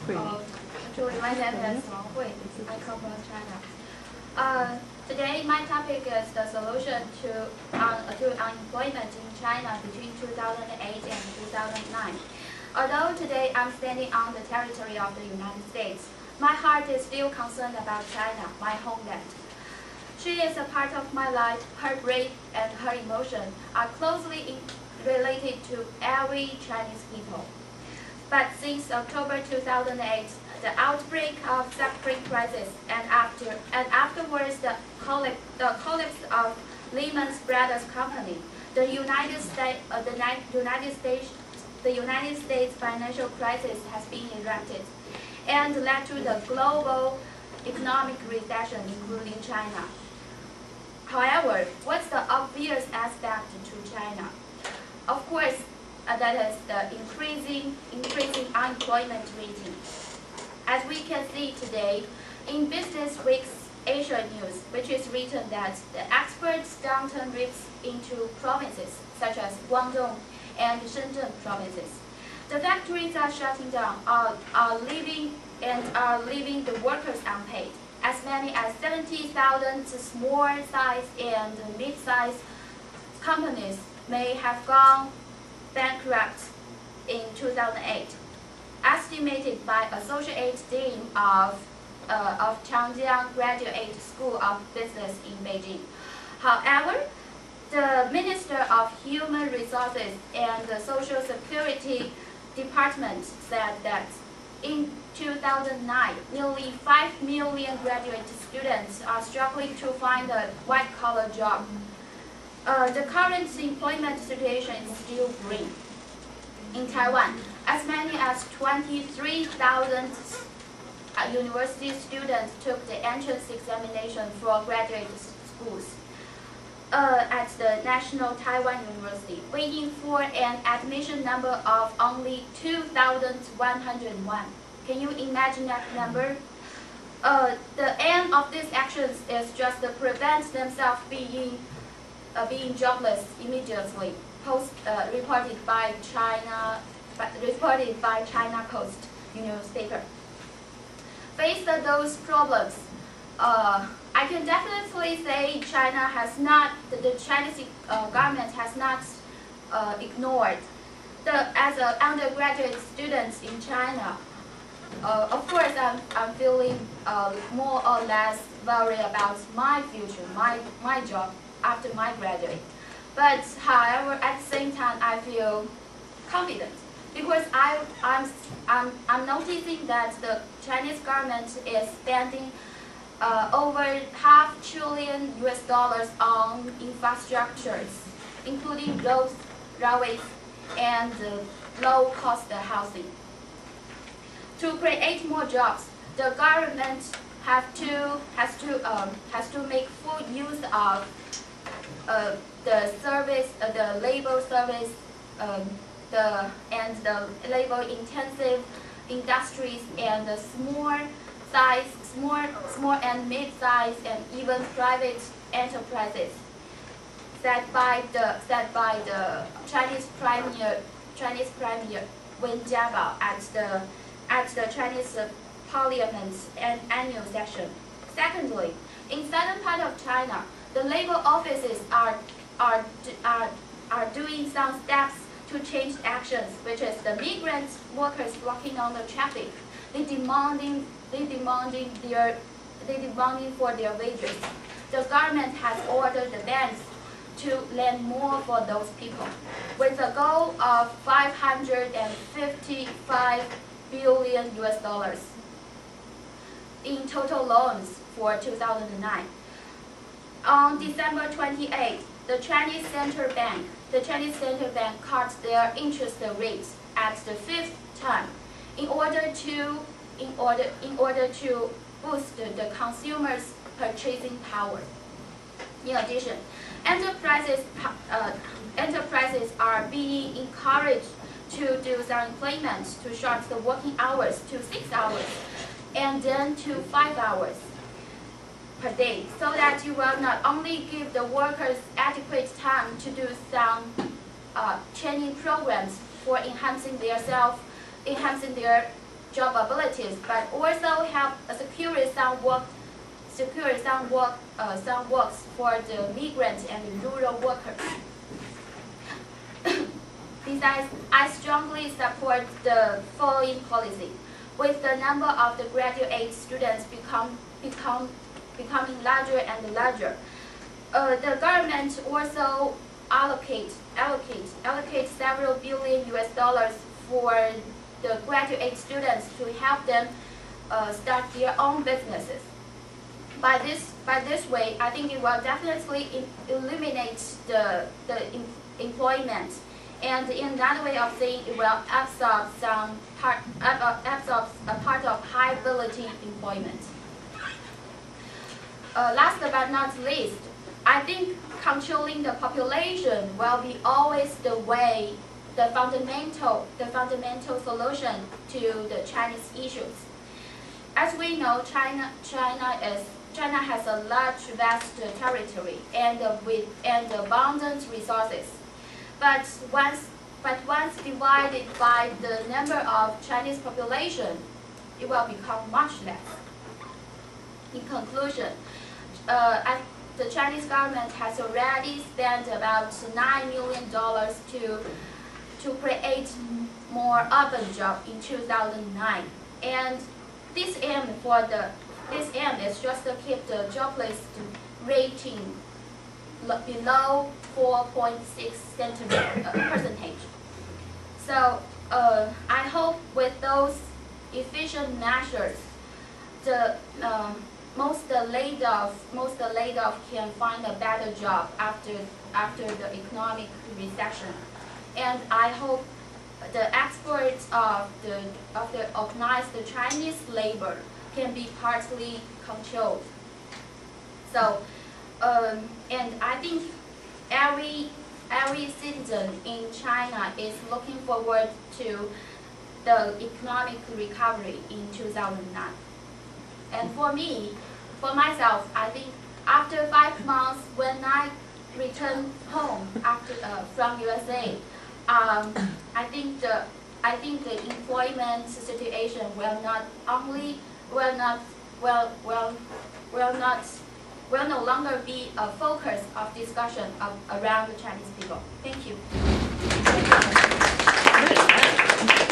Actually, my name is Wang Hui. I come from China. Today, my topic is the solution to unemployment in China between 2008 and 2009. Although today I'm standing on the territory of the United States, my heart is still concerned about China, my homeland. She is a part of my life. Her brain and her emotion are closely related to every Chinese people. But since October 2008, the outbreak of subprime crisis and afterwards the collapse of Lehman Brothers Company, the United States financial crisis has been erupted and led to the global economic recession, including China. However, what's the obvious aspect to China? Of course, that is the increasing unemployment rating. As we can see today, in Business Week's Asia News, which is written that the experts downturn rips into provinces such as Guangdong and Shenzhen provinces. The factories are shutting down, are leaving the workers unpaid. As many as 70,000 small-sized and mid-sized companies may have gone bankrupt in 2008, estimated by Associate Dean of Changjiang Graduate School of Business in Beijing. However, the Minister of Human Resources and the Social Security Department said that in 2009, nearly 5 million graduate students are struggling to find a white-collar job. The current employment situation is still grim. In Taiwan, as many as 23,000 university students took the entrance examination for graduate schools at the National Taiwan University, waiting for an admission number of only 2,101. Can you imagine that number? The aim of these actions is just to prevent themselves being jobless immediately. Reported by China Post newspaper. Faced with those problems, I can definitely say the Chinese government has not ignored as an undergraduate student in China. Of course, I'm feeling more or less worried about my future, my job after my graduate. But however, at the same time, I feel confident because I'm noticing that the Chinese government is spending over $500 billion on infrastructures, including roads, railways, and low-cost housing. To create more jobs, the government has to make full use of the labor service, the labor-intensive industries and the small and mid-size and even private enterprises set by the Chinese Premier Wen Jiabao at the Chinese Parliament's annual session. Secondly, in southern part of China, the labor offices are doing some steps to change actions, which is the migrant workers working on the traffic. They demanding for their wages. The government has ordered the banks to lend more for those people, with a goal of $555 billion in total loans for 2009. On December 28, the Chinese Central Bank cut their interest rates at the 5th time in order to boost the consumers' purchasing power. In addition, enterprises are being encouraged to do some employment to shorten the working hours to 6 hours and then to 5 hours per day, so that you will not only give the workers adequate time to do some training programs for enhancing their job abilities, but also help secure some works for the migrants and the rural workers. Besides, I strongly support the following policy. With the number of the graduate students becoming larger and larger, the government also allocate several billion US dollars for the graduate students to help them start their own businesses. By this way, I think it will definitely eliminate the employment, and in another way of saying, it will absorb a part of high ability employment. Last but not least, I think controlling the population will be always the fundamental solution to the Chinese issues. As we know, China has a large, vast territory and abundant resources. But once divided by the number of Chinese population, it will become much less. In conclusion, the Chinese government has already spent about $9 million to create more urban jobs in 2009, and this aim is just to keep the jobless rating below 4.6%. So I hope with those efficient measures, most laid off can find a better job after the economic recession, and I hope the exports of the organized Chinese labor can be partly controlled. So, and I think every citizen in China is looking forward to the economic recovery in 2009. And for myself, I think after 5 months, when I return home from USA, I think the employment situation will no longer be a focus of discussion around the Chinese people. Thank you.